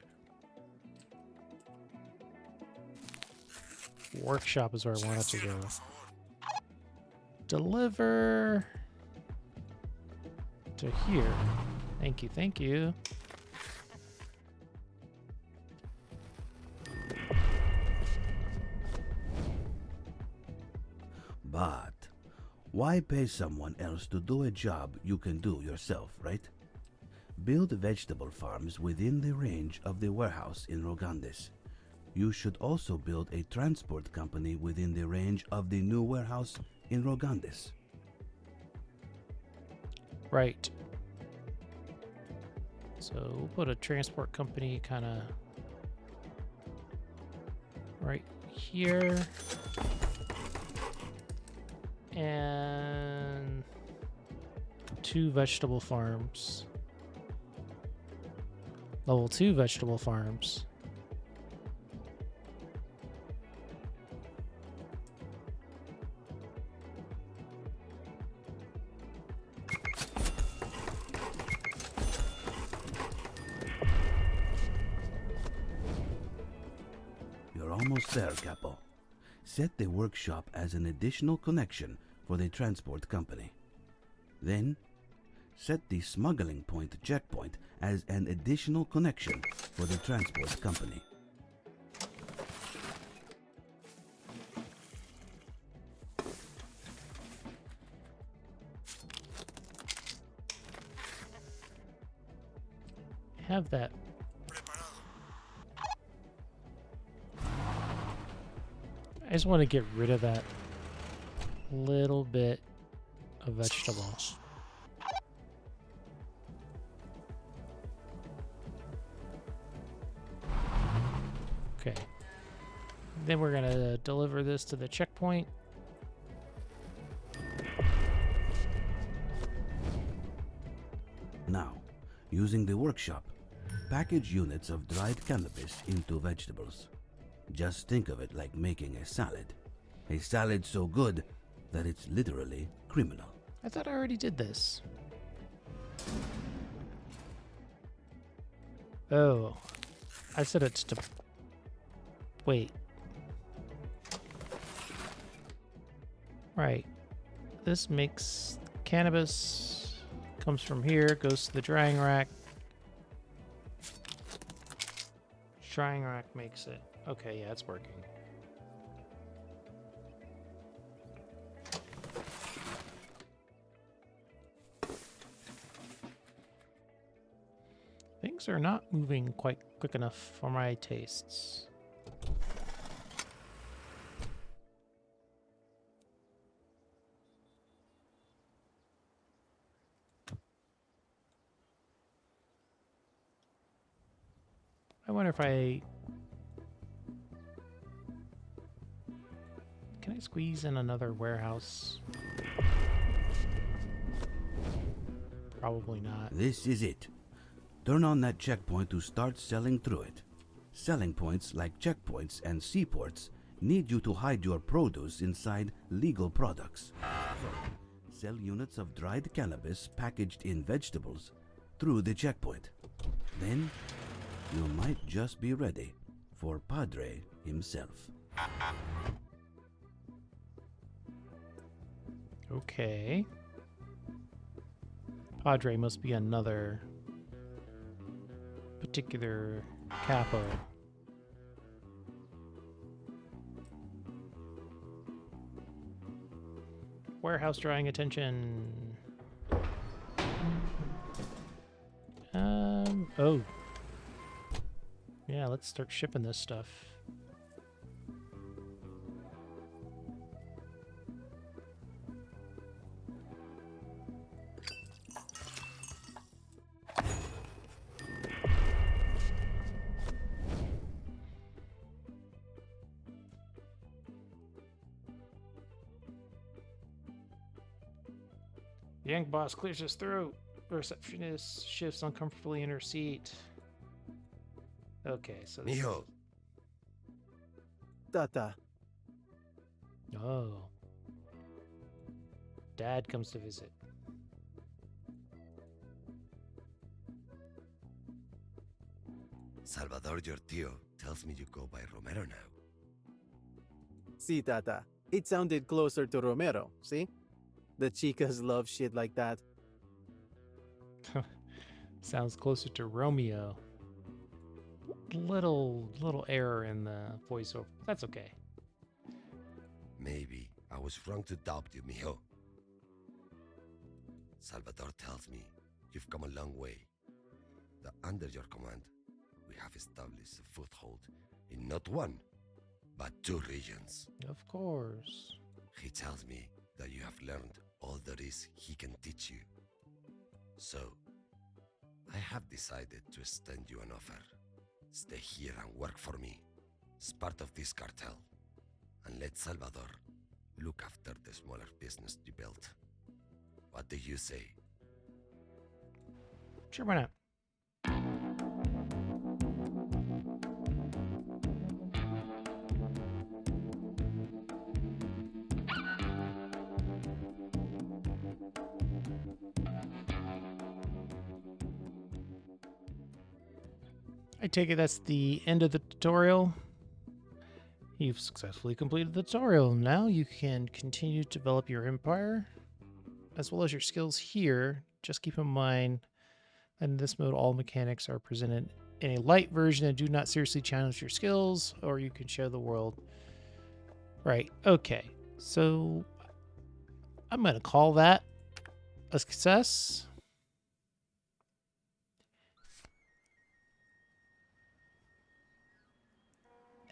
Workshop is where I want it to go. Por favor. Deliver to here. Thank you, thank you. But why pay someone else to do a job you can do yourself, right? Build vegetable farms within the range of the warehouse in Rogandis. You should also build a transport company within the range of the new warehouse in Rogandis. Right. So we'll put a transport company kind of right here. And 2 vegetable farms. Level 2 vegetable farms. You're almost there, Capo. Set the workshop as an additional connection for the transport company. Then, set the smuggling point checkpoint as an additional connection for the transport company. Have that. Preparado. I just want to get rid of that little bit of vegetable. Okay. Then we're going to deliver this to the checkpoint. Now, using the workshop, package units of dried cannabis into vegetables. Just think of it like making a salad. A salad so good that it's literally criminal. I thought I already did this. Oh. I said it's to... Wait. Right. This makes cannabis, comes from here, goes to the drying rack. Drying rack makes it. Okay, yeah, it's working. Things are not moving quite quick enough for my tastes. I wonder if I... Can I squeeze in another warehouse? Probably not. This is it. Turn on that checkpoint to start selling through it. Selling points like checkpoints and seaports need you to hide your produce inside legal products. So, sell units of dried cannabis packaged in vegetables through the checkpoint. Then, you might just be ready for Padre himself. Okay. Padre must be another particular capo. Warehouse drawing attention. Oh. Yeah, let's start shipping this stuff. The young boss clears his throat. The receptionist shifts uncomfortably in her seat. Okay, so this Mijo, Tata. Oh. Dad comes to visit. Salvador, your tío, tells me you go by Romero now. See, Tata. It sounded closer to Romero, see? The chicas love shit like that. Sounds closer to Romeo. Little error in the voiceover. That's okay. Maybe I was wrong to doubt you, mijo. Salvador tells me you've come a long way. That under your command, we have established a foothold in not one, but 2 regions. Of course. He tells me that you have learned all there is he can teach you. So, I have decided to extend you an offer. Stay here and work for me, as part of this cartel, and let Salvador look after the smaller business you built. What do you say? Sure, why not? I take it that's the end of the tutorial. You've successfully completed the tutorial. Now you can continue to develop your empire, as well as your skills here. Just keep in mind that in this mode, all mechanics are presented in a light version and do not seriously challenge your skills, or you can show the world. Right, okay. So I'm going to call that a success.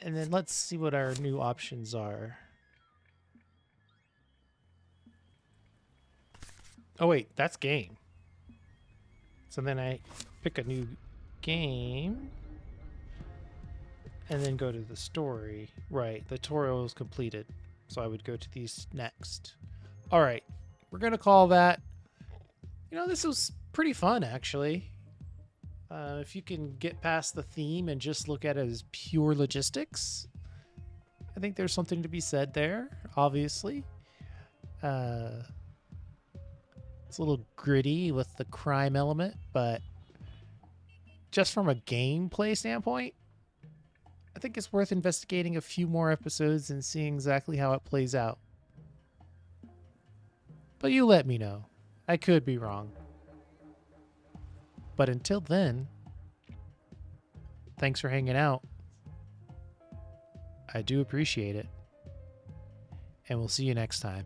And then let's see what our new options are. Oh wait, that's game. So then I pick a new game and then go to the story. Right, the tutorial is completed. So I would go to these next. All right, we're gonna call that. You know, this was pretty fun actually. If you can get past the theme and just look at it as pure logistics, I think there's something to be said there, obviously. It's a little gritty with the crime element, but just from a gameplay standpoint, I think it's worth investigating a few more episodes and seeing exactly how it plays out. But you let me know. I could be wrong. But until then, thanks for hanging out. I do appreciate it. And we'll see you next time.